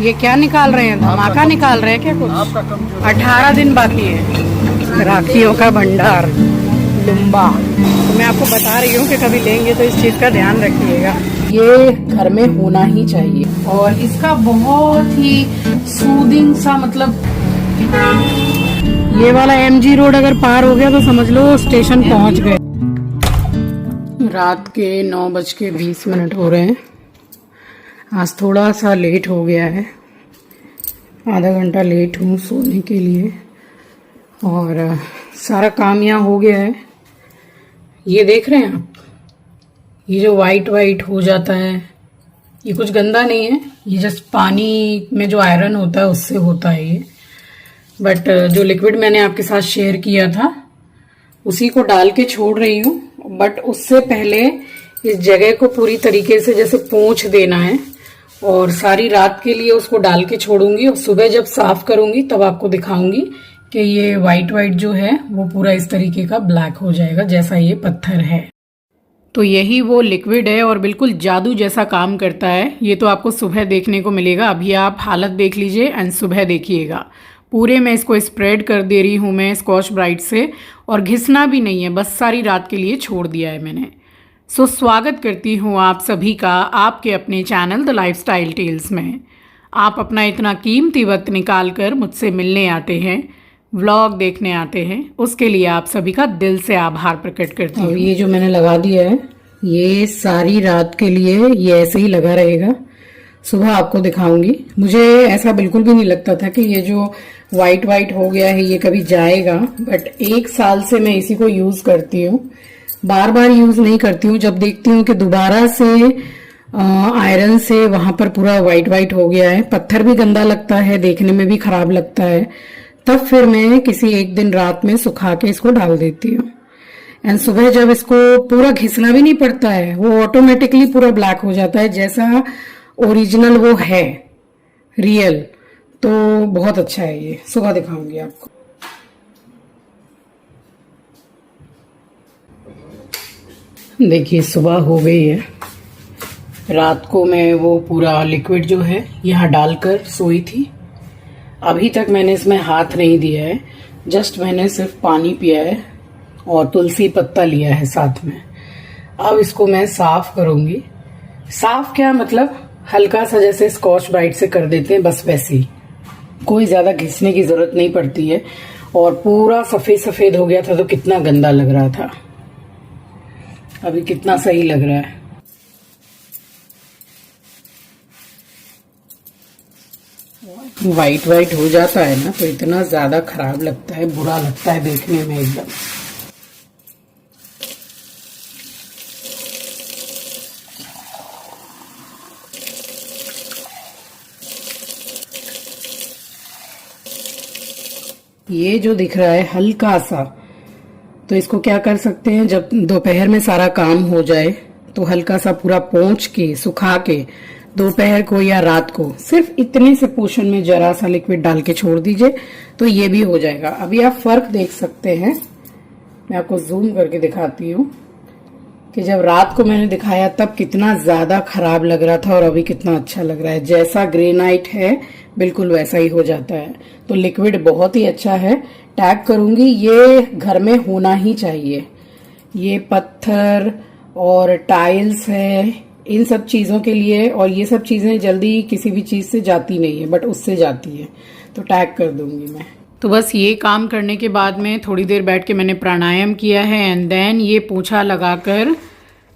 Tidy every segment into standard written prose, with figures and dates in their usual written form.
ये क्या निकाल रहे हैं, धमाका निकाल रहे हैं क्या कुछ? आपका कम 18 दिन बाकी है राखियों का भंडार लुम्बा। तो मैं आपको बता रही हूँ कि कभी लेंगे तो इस चीज का ध्यान रखिएगा। ये घर में होना ही चाहिए और इसका बहुत ही सूदिंग सा मतलब, ये वाला MG रोड अगर पार हो गया तो समझ लो स्टेशन पहुंच गए। रात के 9:20 हो रहे हैं। आज थोड़ा सा लेट हो गया है, आधा घंटा लेट हूँ सोने के लिए और सारा काम यहाँ हो गया है। ये देख रहे हैं आप, ये जो वाइट वाइट हो जाता है ये कुछ गंदा नहीं है, ये जस्ट पानी में जो आयरन होता है उससे होता है ये। बट जो लिक्विड मैंने आपके साथ शेयर किया था उसी को डाल के छोड़ रही हूँ। बट उससे पहले इस जगह को पूरी तरीके से जैसे पोंछ देना है और सारी रात के लिए उसको डाल के छोड़ूंगी और सुबह जब साफ करूंगी तब आपको दिखाऊंगी कि ये वाइट वाइट जो है वो पूरा इस तरीके का ब्लैक हो जाएगा जैसा ये पत्थर है। तो यही वो लिक्विड है और बिल्कुल जादू जैसा काम करता है। ये तो आपको सुबह देखने को मिलेगा, अभी आप हालत देख लीजिए एंड सुबह देखिएगा। पूरे में इसको स्प्रेड कर दे रही हूँ मैं स्कॉच ब्राइट से और घिसना भी नहीं है, बस सारी रात के लिए छोड़ दिया है मैंने। सो स्वागत करती हूँ आप सभी का आपके अपने चैनल द लाइफस्टाइल टेल्स में। आप अपना इतना कीमती वक्त निकाल कर मुझसे मिलने आते हैं, व्लॉग देखने आते हैं, उसके लिए आप सभी का दिल से आभार प्रकट करती हूँ। ये जो मैंने लगा दिया है ये सारी रात के लिए ये ऐसे ही लगा रहेगा, सुबह आपको दिखाऊंगी। मुझे ऐसा बिल्कुल भी नहीं लगता था कि ये जो वाइट वाइट हो गया है ये कभी जाएगा, बट 1 साल से मैं इसी को यूज करती हूँ, बार बार यूज नहीं करती हूँ। जब देखती हूँ कि दोबारा से आयरन से वहां पर पूरा वाइट वाइट हो गया है, पत्थर भी गंदा लगता है, देखने में भी खराब लगता है, तब फिर मैं किसी एक दिन रात में सुखा के इसको डाल देती हूँ एंड सुबह जब इसको पूरा घिसना भी नहीं पड़ता है, वो ऑटोमेटिकली पूरा ब्लैक हो जाता है जैसा ओरिजिनल वो है रियल। तो बहुत अच्छा है ये, सुबह दिखाऊंगी आपको। देखिए सुबह हो गई है, रात को मैं वो पूरा लिक्विड जो है यहाँ डालकर सोई थी। अभी तक मैंने इसमें हाथ नहीं दिया है, जस्ट मैंने सिर्फ पानी पिया है और तुलसी पत्ता लिया है साथ में। अब इसको मैं साफ करूंगी। साफ क्या मतलब, हल्का सा जैसे स्कॉच ब्राइट से कर देते हैं बस वैसे ही, कोई ज्यादा घिसने की जरूरत नहीं पड़ती है। और पूरा सफेद सफेद हो गया था तो कितना गंदा लग रहा था, अभी कितना सही लग रहा है। वाइट वाइट हो जाता है ना तो इतना ज्यादा खराब लगता है, बुरा लगता है देखने में एकदम। ये जो दिख रहा है हल्का सा, तो इसको क्या कर सकते हैं, जब दोपहर में सारा काम हो जाए तो हल्का सा पूरा पोंछ के सुखा के दोपहर को या रात को सिर्फ इतने से पोर्शन में जरा सा लिक्विड डाल के छोड़ दीजिए तो ये भी हो जाएगा। अभी आप फर्क देख सकते हैं, मैं आपको जूम करके दिखाती हूँ कि जब रात को मैंने दिखाया तब कितना ज्यादा खराब लग रहा था और अभी कितना अच्छा लग रहा है। जैसा ग्रेनाइट है बिल्कुल वैसा ही हो जाता है। तो लिक्विड बहुत ही अच्छा है, टैग करूंगी, ये घर में होना ही चाहिए। ये पत्थर और टाइल्स है, इन सब चीजों के लिए, और ये सब चीजें जल्दी किसी भी चीज से जाती नहीं है बट उससे जाती है, तो टैग कर दूंगी मैं। तो बस ये काम करने के बाद में थोड़ी देर बैठ के मैंने प्राणायाम किया है एंड देन ये पोछा लगाकर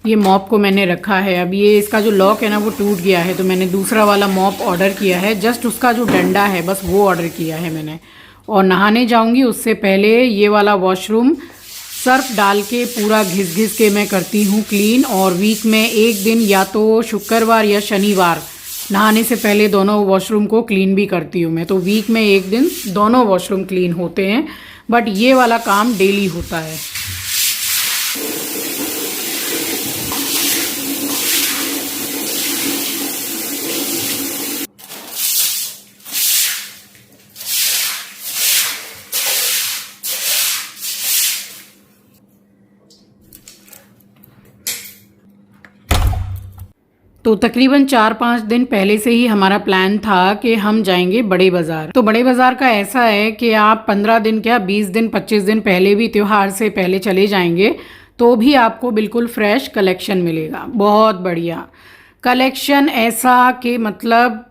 ये मॉप को मैंने रखा है। अब ये इसका जो लॉक है ना वो टूट गया है तो मैंने दूसरा वाला मॉप ऑर्डर किया है, जस्ट उसका जो डंडा है बस वो ऑर्डर किया है मैंने। और नहाने जाऊंगी उससे पहले ये वाला वॉशरूम सर्फ डाल के पूरा घिस घिस के मैं करती हूँ क्लीन। और वीक में एक दिन या तो शुक्रवार या शनिवार नहाने से पहले दोनों वॉशरूम को क्लीन भी करती हूँ मैं। तो वीक में एक दिन दोनों वॉशरूम क्लीन होते हैं, बट ये वाला काम डेली होता है। तो तकरीबन 4-5 दिन पहले से ही हमारा प्लान था कि हम जाएंगे बड़े बाज़ार। तो बड़े बाज़ार का ऐसा है कि आप 15 दिन क्या 20 दिन 25 दिन पहले भी, त्यौहार से पहले चले जाएंगे तो भी आपको बिल्कुल फ्रेश कलेक्शन मिलेगा। बहुत बढ़िया कलेक्शन, ऐसा कि मतलब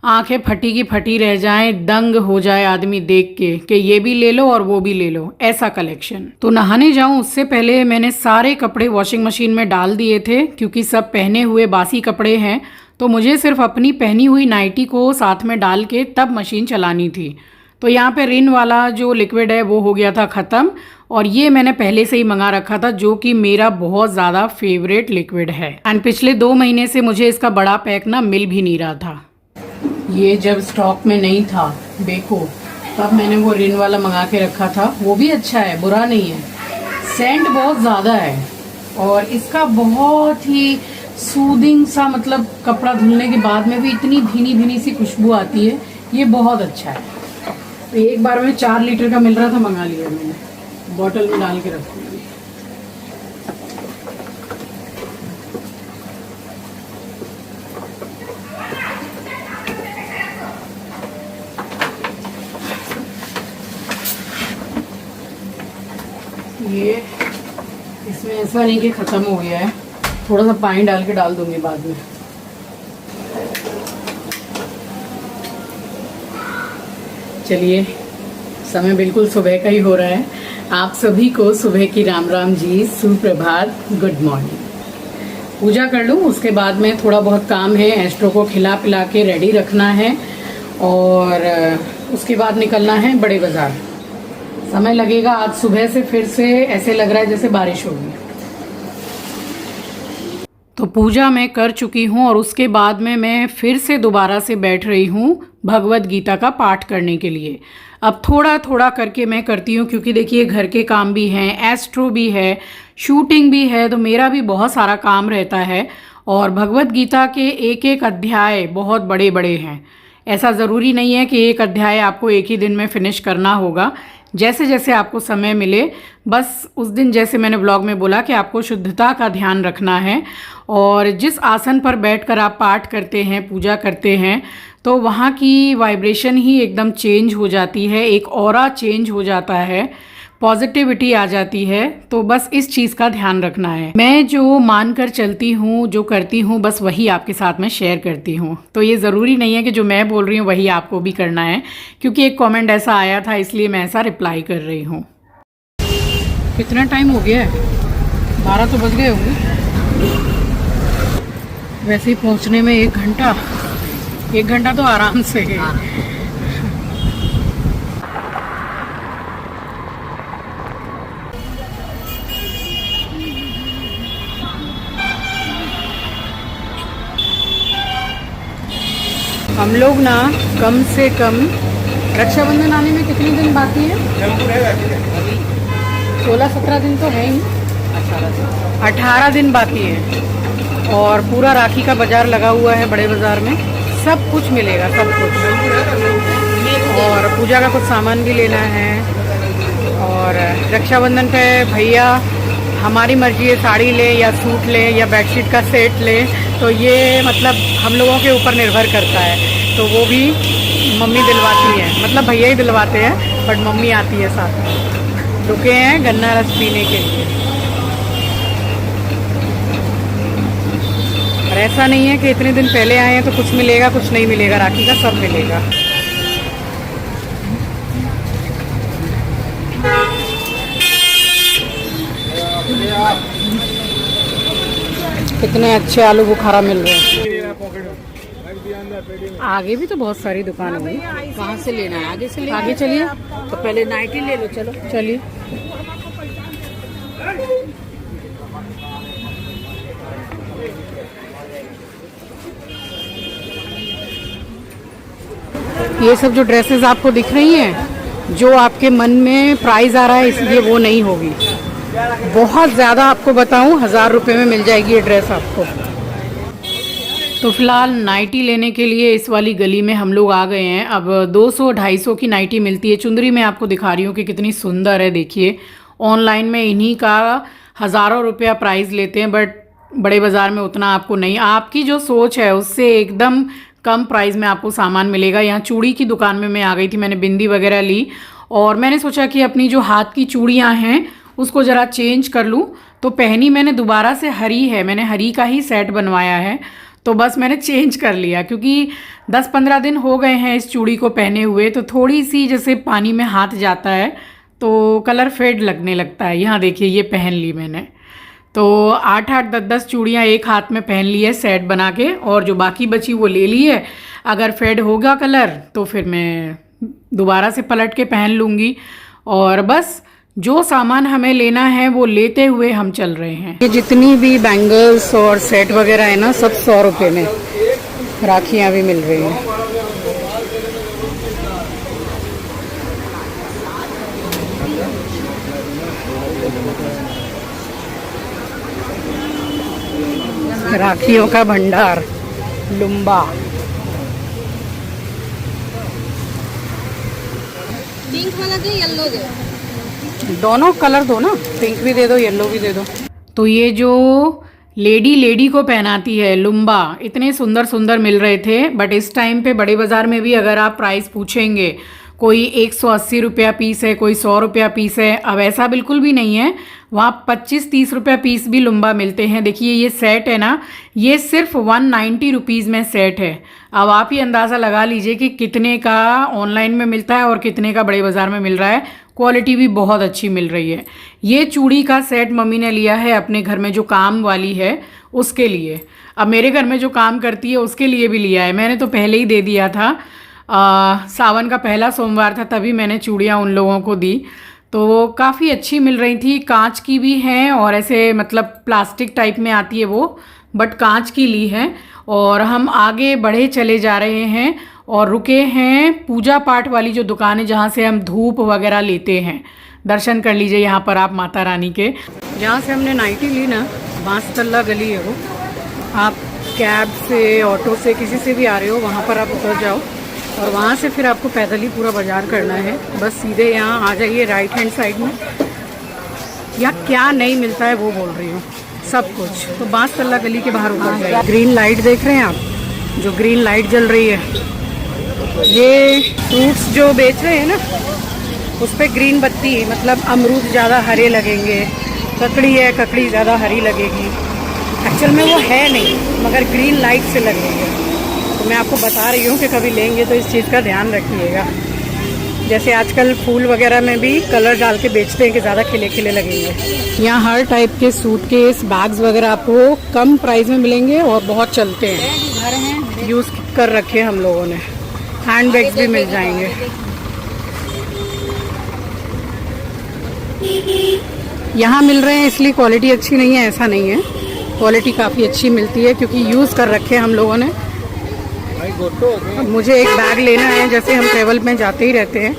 आंखें फटी की फटी रह जाएं, दंग हो जाए आदमी देख के कि ये भी ले लो और वो भी ले लो, ऐसा कलेक्शन। तो नहाने जाऊं उससे पहले मैंने सारे कपड़े वॉशिंग मशीन में डाल दिए थे, क्योंकि सब पहने हुए बासी कपड़े हैं, तो मुझे सिर्फ अपनी पहनी हुई नाइटी को साथ में डाल के तब मशीन चलानी थी। तो यहाँ पे रिन वाला जो लिक्विड है वो हो गया था ख़त्म, और ये मैंने पहले से ही मंगा रखा था, जो कि मेरा बहुत ज़्यादा फेवरेट लिक्विड है। एंड पिछले 2 महीने से मुझे इसका बड़ा पैक ना मिल भी नहीं रहा था। ये जब स्टॉक में नहीं था बेको, तब मैंने वो रिन वाला मंगा के रखा था। वो भी अच्छा है, बुरा नहीं है। सेंट बहुत ज़्यादा है और इसका बहुत ही सूदिंग सा, मतलब कपड़ा धुलने के बाद में भी इतनी भीनी भीनी सी खुशबू आती है। ये बहुत अच्छा है। तो एक बार में 4 लीटर का मिल रहा था, मंगा लिया मैंने, बॉटल में डाल के रखूँगी। ये इसमें ऐसा नहीं कि ख़त्म हो गया है, थोड़ा सा पानी डाल के डाल दूंगी बाद में। चलिए, समय बिल्कुल सुबह का ही हो रहा है। आप सभी को सुबह की राम राम जी, सुप्रभात, गुड मॉर्निंग। पूजा कर लूँ, उसके बाद में थोड़ा बहुत काम है। एस्ट्रो को खिला पिला के रेडी रखना है और उसके बाद निकलना है बड़े बाज़ार। समय लगेगा, आज सुबह से फिर से ऐसे लग रहा है जैसे बारिश होगी। तो पूजा मैं कर चुकी हूँ और उसके बाद में मैं फिर से दोबारा से बैठ रही हूँ भगवत गीता का पाठ करने के लिए। अब थोड़ा थोड़ा करके मैं करती हूँ, क्योंकि देखिए घर के काम भी हैं, एस्ट्रो भी है, शूटिंग भी है, तो मेरा भी बहुत सारा काम रहता है। और भगवत गीता के एक एक अध्याय बहुत बड़े बड़े हैं। ऐसा ज़रूरी नहीं है कि एक अध्याय आपको एक ही दिन में फिनिश करना होगा। जैसे जैसे आपको समय मिले, बस उस दिन जैसे मैंने ब्लॉग में बोला कि आपको शुद्धता का ध्यान रखना है, और जिस आसन पर बैठकर आप पाठ करते हैं, पूजा करते हैं, तो वहाँ की वाइब्रेशन ही एकदम चेंज हो जाती है, एक ऑरा चेंज हो जाता है, पॉजिटिविटी आ जाती है। तो बस इस चीज़ का ध्यान रखना है। मैं जो मानकर चलती हूँ, जो करती हूँ, बस वही आपके साथ में शेयर करती हूँ। तो ये ज़रूरी नहीं है कि जो मैं बोल रही हूँ वही आपको भी करना है, क्योंकि एक कमेंट ऐसा आया था, इसलिए मैं ऐसा रिप्लाई कर रही हूँ। कितना टाइम हो गया है? 12 तो बज गए होंगे। वैसे ही पहुँचने में 1 घंटा, 1 घंटा तो आराम से है। हम लोग ना कम से कम, रक्षाबंधन आने में कितने दिन बाकी है? 16-17 दिन तो है ही, 18 दिन बाकी है। और पूरा राखी का बाज़ार लगा हुआ है बड़े बाज़ार में, सब कुछ मिलेगा, सब कुछ। और पूजा का कुछ सामान भी लेना है। और रक्षाबंधन पे भैया हमारी मर्जी है, साड़ी ले या सूट ले या बेडशीट का सेट ले, तो ये मतलब हम लोगों के ऊपर निर्भर करता है। तो वो भी मम्मी दिलवाती है, मतलब भैया ही दिलवाते हैं, बट मम्मी आती है साथ में। रुके हैं गन्ना रस पीने के लिए। और ऐसा नहीं है कि इतने दिन पहले आए हैं तो कुछ मिलेगा, कुछ नहीं मिलेगा। राखी का सब मिलेगा। कितने अच्छे आलू बुखारा मिल रहे हैं। आगे भी तो बहुत सारी दुकान होगी। कहाँ से लेना है? आगे से लेना आगे चलिए, तो पहले नाइटी ले लो। चलो चलिए। ये सब जो ड्रेसेस आपको दिख रही हैं, जो आपके मन में प्राइस आ रहा है, इसलिए वो नहीं होगी। बहुत ज़्यादा आपको बताऊं, 1000 रुपये में मिल जाएगी ये ड्रेस आपको। तो फिलहाल नाइटी लेने के लिए इस वाली गली में हम लोग आ गए हैं। अब 200-250 की नाइटी मिलती है। चुंदरी मैं आपको दिखा रही हूँ कि कितनी सुंदर है। देखिए, ऑनलाइन में इन्हीं का हज़ारों रुपया प्राइस लेते हैं, बट बड़े बाज़ार में उतना आपको नहीं, आपकी जो सोच है उससे एकदम कम प्राइस में आपको सामान मिलेगा। यहाँ चूड़ी की दुकान में मैं आ गई थी, मैंने बिंदी वगैरह ली और मैंने सोचा कि अपनी जो हाथ की चूड़ियाँ हैं उसको ज़रा चेंज कर लूँ। तो पहनी मैंने दोबारा से हरी है, मैंने हरी का ही सेट बनवाया है, तो बस मैंने चेंज कर लिया क्योंकि 10-15 दिन हो गए हैं इस चूड़ी को पहने हुए, तो थोड़ी सी जैसे पानी में हाथ जाता है तो कलर फेड लगने लगता है। यहाँ देखिए ये पहन ली मैंने, तो 8-8 10-10 चूड़ियाँ एक हाथ में पहन ली है सेट बना के, और जो बाकी बची वो ले ली है। अगर फेड होगा कलर तो फिर मैं दोबारा से पलट के पहन लूँगी। और बस जो सामान हमें लेना है वो लेते हुए हम चल रहे हैं। ये जितनी भी बैंगल्स और सेट वगैरह है ना, सब 100 रुपये में। राखियाँ भी मिल रही हैं। राखियों का भंडार लुम्बा। पिंक वाला दे, येलो दे, दोनों कलर दो ना, पिंक भी दे दो येलो भी दे दो। तो ये जो लेडी को पहनाती है लुम्बा, इतने सुंदर सुंदर मिल रहे थे, बट इस टाइम पे बड़े बाज़ार में भी अगर आप प्राइस पूछेंगे, कोई 180 रुपया पीस है, कोई 100 रुपया पीस है। अब ऐसा बिल्कुल भी नहीं है, वहाँ 25-30 रुपया पीस भी लुम्बा मिलते हैं। देखिए ये सेट है ना, ये सिर्फ 190 रुपीज़ में सेट है। अब आप ही अंदाज़ा लगा लीजिए कि कितने का ऑनलाइन में मिलता है और कितने का बड़े बाज़ार में मिल रहा है। क्वालिटी भी बहुत अच्छी मिल रही है। ये चूड़ी का सेट मम्मी ने लिया है अपने घर में जो काम वाली है उसके लिए। अब मेरे घर में जो काम करती है उसके लिए भी लिया है, मैंने तो पहले ही दे दिया था। सावन का पहला सोमवार था तभी मैंने चूड़ियाँ उन लोगों को दी, तो वो काफ़ी अच्छी मिल रही थी। कांच की भी हैं और ऐसे मतलब प्लास्टिक टाइप में आती है वो, बट कांच की ली है। और हम आगे बढ़े चले जा रहे हैं और रुके हैं पूजा पाठ वाली जो दुकान है जहाँ से हम धूप वगैरह लेते हैं। दर्शन कर लीजिए यहाँ पर आप माता रानी के। जहाँ से हमने नाइटी ली ना, बांसतल्ला गली है वो। आप कैब से, ऑटो से, किसी से भी आ रहे हो वहाँ पर आप उतर जाओ और वहाँ से फिर आपको पैदल ही पूरा बाजार करना है। बस सीधे यहाँ आ जाइए राइट हैंड साइड में। यहाँ क्या नहीं मिलता है वो बोल रही हूँ, सब कुछ। तो बांसतल्ला गली के बाहर उतर जाइए। ग्रीन लाइट देख रहे हैं आप, जो ग्रीन लाइट जल रही है, ये फ्रूट्स जो बेच रहे हैं ना उस पर ग्रीन बत्ती, मतलब अमरूद ज़्यादा हरे लगेंगे, ककड़ी है ककड़ी ज़्यादा हरी लगेगी। एक्चुअल में वो है नहीं, मगर ग्रीन लाइट से लगेंगे। तो मैं आपको बता रही हूँ कि कभी लेंगे तो इस चीज़ का ध्यान रखिएगा। जैसे आजकल फूल वगैरह में भी कलर डाल के बेचते हैं कि ज़्यादा खिले खिले लगेंगे। यहाँ हर टाइप के सूटकेस, बैग्स वगैरह आपको कम प्राइस में मिलेंगे और बहुत चलते हैं, यूज़ कर रखे हम लोगों ने। हैंड बैग्स भी मिल जाएंगे। यहाँ मिल रहे हैं इसलिए क्वालिटी अच्छी नहीं है ऐसा नहीं है, क्वालिटी काफ़ी अच्छी मिलती है क्योंकि यूज़ कर रखे हैं हम लोगों ने। मुझे एक बैग लेना है, जैसे हम ट्रेवल में जाते ही रहते हैं,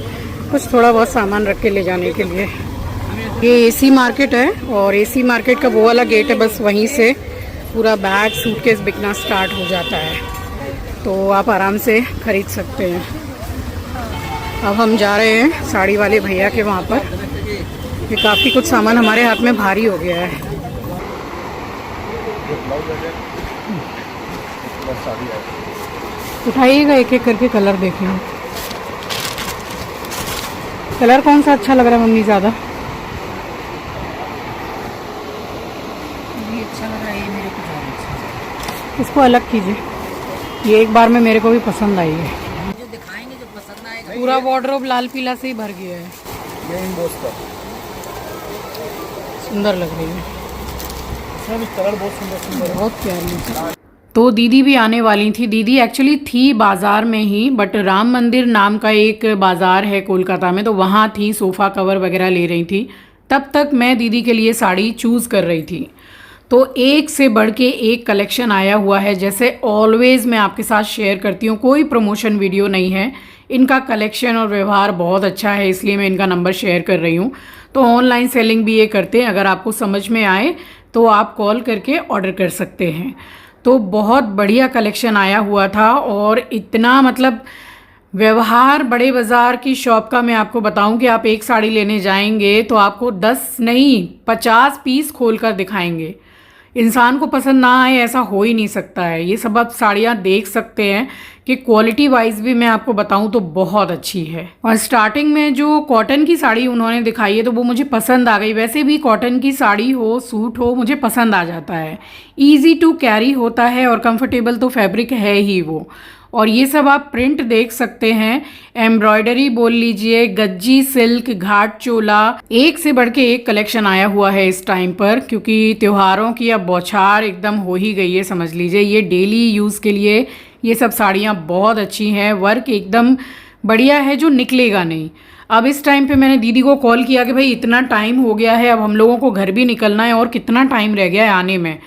कुछ थोड़ा बहुत सामान रख के ले जाने के लिए। ये एसी मार्केट है और एसी मार्केट का वो वाला गेट है, बस वहीं से पूरा बैग सूटकेस बिकना स्टार्ट हो जाता है, तो आप आराम से खरीद सकते हैं। अब हम जा रहे हैं साड़ी वाले भैया के वहाँ पर। ये काफ़ी कुछ सामान हमारे हाथ में भारी हो गया है। उठाइएगा एक एक करके, कलर देखेंगे। कलर कौन सा अच्छा लग रहा है मम्मी ज़्यादा? ये अच्छा लग रहा है, ये मेरे को ज्यादा अच्छा। इसको अलग कीजिए, ये एक बार में मेरे को भी पसंद आई है। जो दिखाएंगे जो पसंद आएगा। पूरा वार्डरोब लाल पीला से ही भर गया है। सुंदर लग रही है, कलर बहुत सुंदर, बहुत प्यारी। तो दीदी भी आने वाली थी। दीदी एक्चुअली थी बाज़ार में ही, बट राम मंदिर नाम का एक बाज़ार है कोलकाता में, तो वहाँ थी, सोफ़ा कवर वगैरह ले रही थी। तब तक मैं दीदी के लिए साड़ी चूज़ कर रही थी। तो एक से बढ़ के एक कलेक्शन आया हुआ है। जैसे ऑलवेज़ मैं आपके साथ शेयर करती हूँ, कोई प्रमोशन वीडियो नहीं है, इनका कलेक्शन और व्यवहार बहुत अच्छा है, इसलिए मैं इनका नंबर शेयर कर रही हूँ। तो ऑनलाइन सेलिंग भी ये करते हैं, अगर आपको समझ में आए तो आप कॉल करके ऑर्डर कर सकते हैं। तो बहुत बढ़िया कलेक्शन आया हुआ था और इतना मतलब व्यवहार बड़े बाज़ार की शॉप का मैं आपको बताऊं कि आप एक साड़ी लेने जाएंगे तो आपको 10 नहीं 50 पीस खोल कर दिखाएंगे। इंसान को पसंद ना आए ऐसा हो ही नहीं सकता है। ये सब आप साड़ियाँ देख सकते हैं कि क्वालिटी वाइज भी मैं आपको बताऊं तो बहुत अच्छी है। और स्टार्टिंग में जो कॉटन की साड़ी उन्होंने दिखाई है तो वो मुझे पसंद आ गई। वैसे भी कॉटन की साड़ी हो, सूट हो, मुझे पसंद आ जाता है। ईजी टू कैरी होता है और कंफर्टेबल तो फैब्रिक है ही वो। और ये सब आप प्रिंट देख सकते हैं, एम्ब्रॉयडरी बोल लीजिए, गज्जी सिल्क, घाट चोला, एक से बढ़ के एक कलेक्शन आया हुआ है इस टाइम पर, क्योंकि त्योहारों की अब बौछार एकदम हो ही गई है समझ लीजिए। ये डेली यूज़ के लिए ये सब साड़ियाँ बहुत अच्छी हैं, वर्क एकदम बढ़िया है जो निकलेगा नहीं। अब इस टाइम पे मैंने दीदी को कॉल किया कि भाई इतना टाइम हो गया है, अब हम लोगों को घर भी निकलना है और कितना टाइम रह गया है आने में।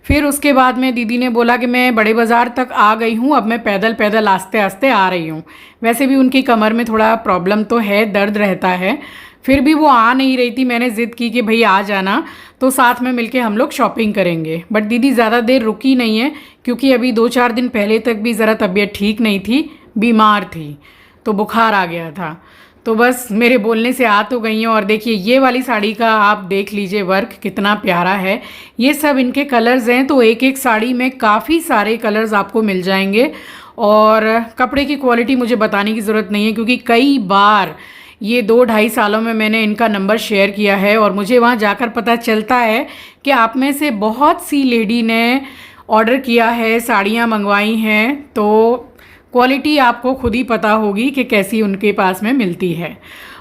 फिर उसके बाद में दीदी ने बोला कि मैं बड़े बाज़ार तक आ गई हूँ, अब मैं पैदल पैदल आस्ते आस्ते आ रही हूँ। वैसे भी उनकी कमर में थोड़ा प्रॉब्लम तो है, दर्द रहता है, फिर भी वो आ नहीं रही थी। मैंने ज़िद की कि भाई आ जाना तो साथ में मिलके हम लोग शॉपिंग करेंगे। बट दीदी ज़्यादा देर रुकी नहीं है, क्योंकि अभी 2-4 दिन पहले तक भी ज़रा तबीयत ठीक नहीं थी, बीमार थी, तो बुखार आ गया था। तो बस मेरे बोलने से आ तो गई हैं। और देखिए ये वाली साड़ी का आप देख लीजिए वर्क कितना प्यारा है। ये सब इनके कलर्स हैं, तो एक एक साड़ी में काफ़ी सारे कलर्स आपको मिल जाएंगे। और कपड़े की क्वालिटी मुझे बताने की ज़रूरत नहीं है, क्योंकि कई बार ये 2-2.5 सालों में मैंने इनका नंबर शेयर किया है और मुझे वहाँ जाकर पता चलता है कि आप में से बहुत सी लेडी ने ऑर्डर किया है, साड़ियाँ मंगवाई हैं, तो क्वालिटी आपको खुद ही पता होगी कि कैसी उनके पास में मिलती है।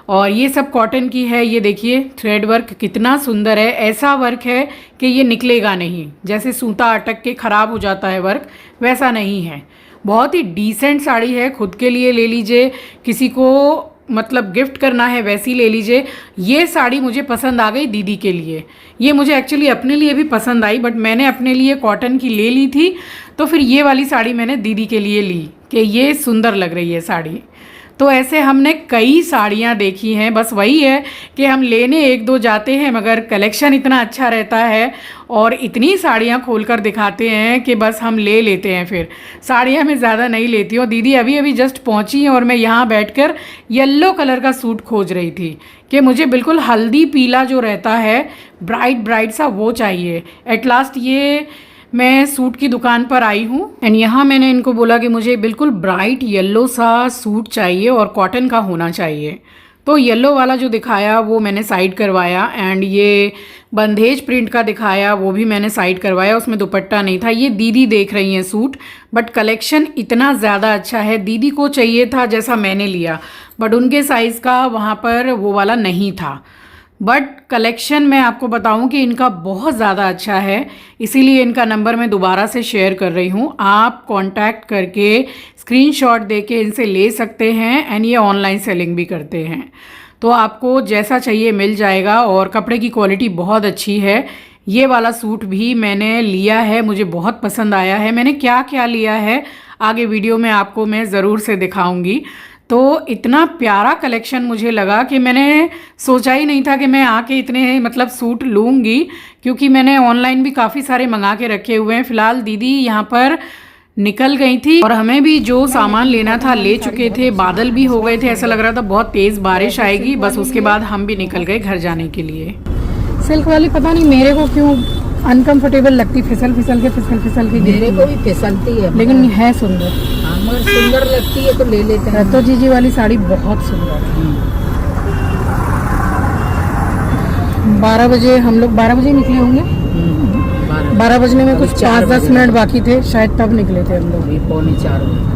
और ये सब कॉटन की है। ये देखिए थ्रेड वर्क कितना सुंदर है, ऐसा वर्क है कि ये निकलेगा नहीं, जैसे सूता अटक के ख़राब हो जाता है वर्क, वैसा नहीं है। बहुत ही डिसेंट साड़ी है, खुद के लिए ले लीजिए, किसी को मतलब गिफ्ट करना है वैसी ले लीजिए। ये साड़ी मुझे पसंद आ गई दीदी के लिए। ये मुझे एक्चुअली अपने लिए भी पसंद आई, बट मैंने अपने लिए कॉटन की ले ली थी, तो फिर ये वाली साड़ी मैंने दीदी के लिए ली कि ये सुंदर लग रही है साड़ी। तो ऐसे हमने कई साड़ियाँ देखी हैं, बस वही है कि हम लेने 1-2 जाते हैं, मगर कलेक्शन इतना अच्छा रहता है और इतनी साड़ियाँ खोलकर दिखाते हैं कि बस हम ले लेते हैं। फिर साड़ियाँ मैं ज़्यादा नहीं लेती हूँ। दीदी अभी अभी जस्ट पहुँची हैं और मैं यहाँ बैठकर येलो कलर का सूट खोज रही थी कि मुझे बिल्कुल हल्दी पीला जो रहता है, ब्राइट ब्राइट सा, वो चाहिए। एट लास्ट ये मैं सूट की दुकान पर आई हूँ एंड यहाँ मैंने इनको बोला कि मुझे बिल्कुल ब्राइट येलो सा सूट चाहिए और कॉटन का होना चाहिए। तो येलो वाला जो दिखाया वो मैंने साइड करवाया, एंड ये बंदेज प्रिंट का दिखाया वो भी मैंने साइड करवाया, उसमें दुपट्टा नहीं था। ये दीदी देख रही हैं सूट, बट कलेक्शन इतना ज़्यादा अच्छा है। दीदी को चाहिए था जैसा मैंने लिया, बट उनके साइज़ का वहाँ पर वो वाला नहीं था। बट कलेक्शन मैं आपको बताऊं कि इनका बहुत ज़्यादा अच्छा है, इसीलिए इनका नंबर मैं दोबारा से शेयर कर रही हूं। आप कांटेक्ट करके स्क्रीनशॉट देके इनसे ले सकते हैं, एंड ये ऑनलाइन सेलिंग भी करते हैं, तो आपको जैसा चाहिए मिल जाएगा। और कपड़े की क्वालिटी बहुत अच्छी है। ये वाला सूट भी मैंने लिया है, मुझे बहुत पसंद आया है। मैंने क्या क्या लिया है आगे वीडियो में आपको मैं ज़रूर से दिखाऊंगी। तो इतना प्यारा कलेक्शन मुझे लगा कि मैंने सोचा ही नहीं था कि मैं आके इतने मतलब सूट लूँगी, क्योंकि मैंने ऑनलाइन भी काफ़ी सारे मंगा के रखे हुए हैं। फ़िलहाल दीदी यहाँ पर निकल गई थी और हमें भी जो सामान लेना था ले चुके थे। बादल भी हो गए थे, ऐसा लग रहा था बहुत तेज़ बारिश आएगी। बस उसके बाद हम भी निकल गए घर जाने के लिए। सिल्क वाली पता नहीं मेरे को क्यों अनकंफर्टेबल लगती, फिसल फिसल के मेरे को भी फिसलती है, लेकिन है सुंदर। हाँ, मगर सुंदर लगती है तो ले लेते हैं। रतो जीजी वाली साड़ी बहुत सुंदर है। 12 बजे हम लोग 12 बजे निकले होंगे। 12 बजने में कुछ 5-10 मिनट बाकी थे शायद, तब निकले थे हम लोग।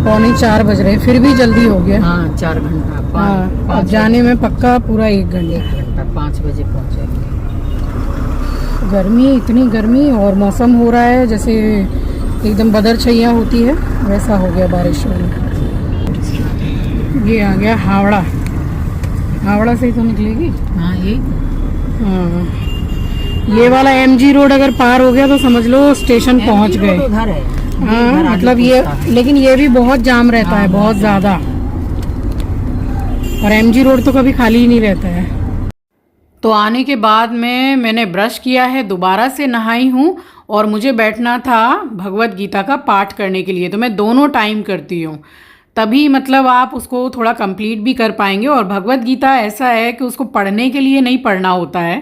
पौने 4 बज रहे, फिर भी जल्दी हो गया। हाँ 4 घंटा। हाँ, अब जाने में पक्का पूरा 1 घंटा। 5 बजे पहुँचेंगे। गर्मी, इतनी गर्मी, और मौसम हो रहा है जैसे एकदम बदर छैया होती है, वैसा हो गया बारिश वाला। ये आ गया हावड़ा। हावड़ा से ही तो निकलेगी। हाँ यही। हाँ, ये वाला MG रोड अगर पार हो गया तो समझ लो स्टेशन पहुंच गए। उधर है। हाँ मतलब ये, लेकिन ये भी बहुत जाम रहता है, बहुत ज़्यादा। और MG रोड तो कभी खाली ही नहीं रहता है। तो आने के बाद में मैंने ब्रश किया है, दोबारा से नहाई हूँ, और मुझे बैठना था भगवत गीता का पाठ करने के लिए। तो मैं दोनों टाइम करती हूँ, तभी मतलब आप उसको थोड़ा कंप्लीट भी कर पाएंगे। और भगवत गीता ऐसा है कि उसको पढ़ने के लिए नहीं पढ़ना होता है,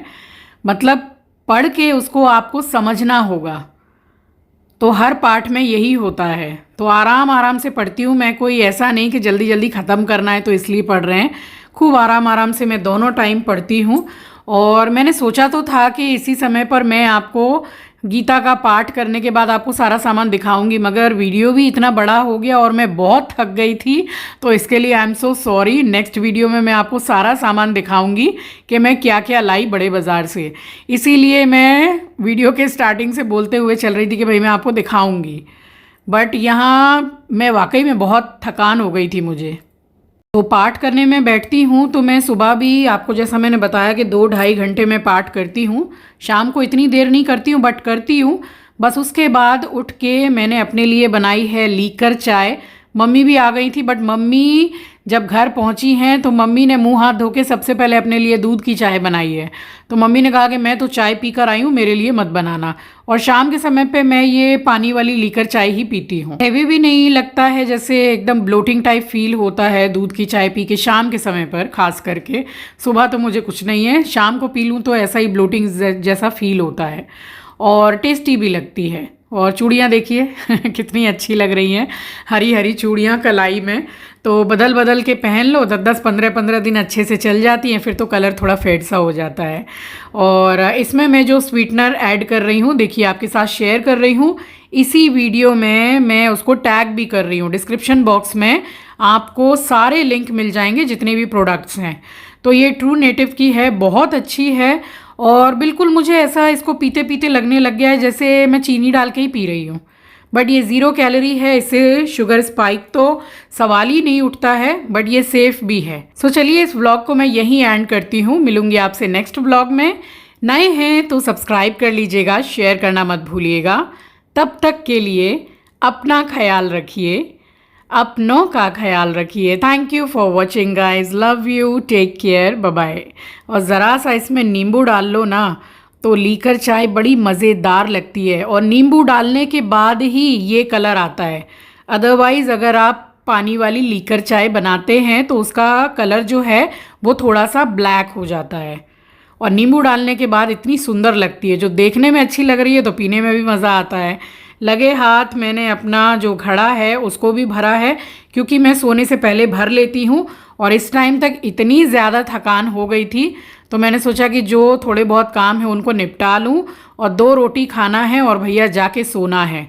मतलब पढ़ के उसको आपको समझना होगा। तो हर पार्ट में यही होता है। तो आराम आराम से पढ़ती हूँ मैं, कोई ऐसा नहीं कि जल्दी जल्दी ख़त्म करना है तो इसलिए पढ़ रहे हैं। खूब आराम आराम से मैं दोनों टाइम पढ़ती हूँ। और मैंने सोचा तो था कि इसी समय पर मैं आपको गीता का पाठ करने के बाद आपको सारा सामान दिखाऊंगी, मगर वीडियो भी इतना बड़ा हो गया और मैं बहुत थक गई थी, तो इसके लिए I am so sorry. Next video में मैं आपको सारा सामान दिखाऊंगी कि मैं क्या क्या लाई बड़े बाज़ार से। इसीलिए मैं वीडियो के स्टार्टिंग से बोलते हुए चल रही थी कि भाई मैं आपको दिखाऊंगी, बट यहाँ मैं वाकई में बहुत थकान हो गई थी मुझे। तो पाठ करने में बैठती हूँ तो मैं सुबह भी आपको जैसा मैंने बताया कि 2-2.5 घंटे में पाठ करती हूँ। शाम को इतनी देर नहीं करती हूँ बट करती हूँ। बस उसके बाद उठ के मैंने अपने लिए बनाई है लीकर चाय। मम्मी भी आ गई थी, बट मम्मी जब घर पहुंची हैं तो मम्मी ने मुंह हाथ धो के सबसे पहले अपने लिए दूध की चाय बनाई है। तो मम्मी ने कहा कि मैं तो चाय पी कर आई हूँ, मेरे लिए मत बनाना। और शाम के समय पे मैं ये पानी वाली लीकर चाय ही पीती हूँ। हेवी भी नहीं लगता है, जैसे एकदम ब्लोटिंग टाइप फील होता है दूध की चाय पी के शाम के समय पर, खास करके। सुबह तो मुझे कुछ नहीं है, शाम को पी लूँ तो ऐसा ही ब्लोटिंग जैसा फील होता है और टेस्टी भी लगती है। और चूड़ियाँ देखिए कितनी अच्छी लग रही हैं, हरी हरी चूड़ियाँ कलाई में। तो बदल बदल के पहन लो, 10-15 दिन अच्छे से चल जाती हैं, फिर तो कलर थोड़ा फेड सा हो जाता है। और इसमें मैं जो स्वीटनर ऐड कर रही हूँ, देखिए आपके साथ शेयर कर रही हूँ। इसी वीडियो में मैं उसको टैग भी कर रही हूँ। डिस्क्रिप्शन बॉक्स में आपको सारे लिंक मिल जाएंगे जितने भी प्रोडक्ट्स हैं। तो ये ट्रू नेटिव की है, बहुत अच्छी है। और बिल्कुल मुझे ऐसा इसको पीते पीते लगने लग गया है जैसे मैं चीनी डाल के ही पी रही हूँ। बट ये 0 कैलोरी है, इससे शुगर स्पाइक तो सवाल ही नहीं उठता है, बट ये सेफ भी है। सो चलिए इस व्लॉग को मैं यहीं एंड करती हूँ। मिलूंगी आपसे नेक्स्ट व्लॉग में। नए हैं तो सब्सक्राइब कर लीजिएगा, शेयर करना मत भूलिएगा। तब तक के लिए अपना ख्याल रखिए, अपनों का ख्याल रखिए। Thank you for watching guys, love you, take care, bye bye. और ज़रा सा इसमें नींबू डाल लो ना तो लीकर चाय बड़ी मज़ेदार लगती है। और नींबू डालने के बाद ही ये कलर आता है, अदरवाइज़ अगर आप पानी वाली लीकर चाय बनाते हैं तो उसका कलर जो है वो थोड़ा सा ब्लैक हो जाता है। और नींबू डालने के बाद इतनी सुंदर लगती है, जो देखने में अच्छी लग रही है तो पीने में भी मज़ा आता है। लगे हाथ मैंने अपना जो घड़ा है उसको भी भरा है, क्योंकि मैं सोने से पहले भर लेती हूँ। और इस टाइम तक इतनी ज़्यादा थकान हो गई थी तो मैंने सोचा कि जो थोड़े बहुत काम है उनको निपटा लूँ। और 2 रोटी खाना है और भैया जाके सोना है।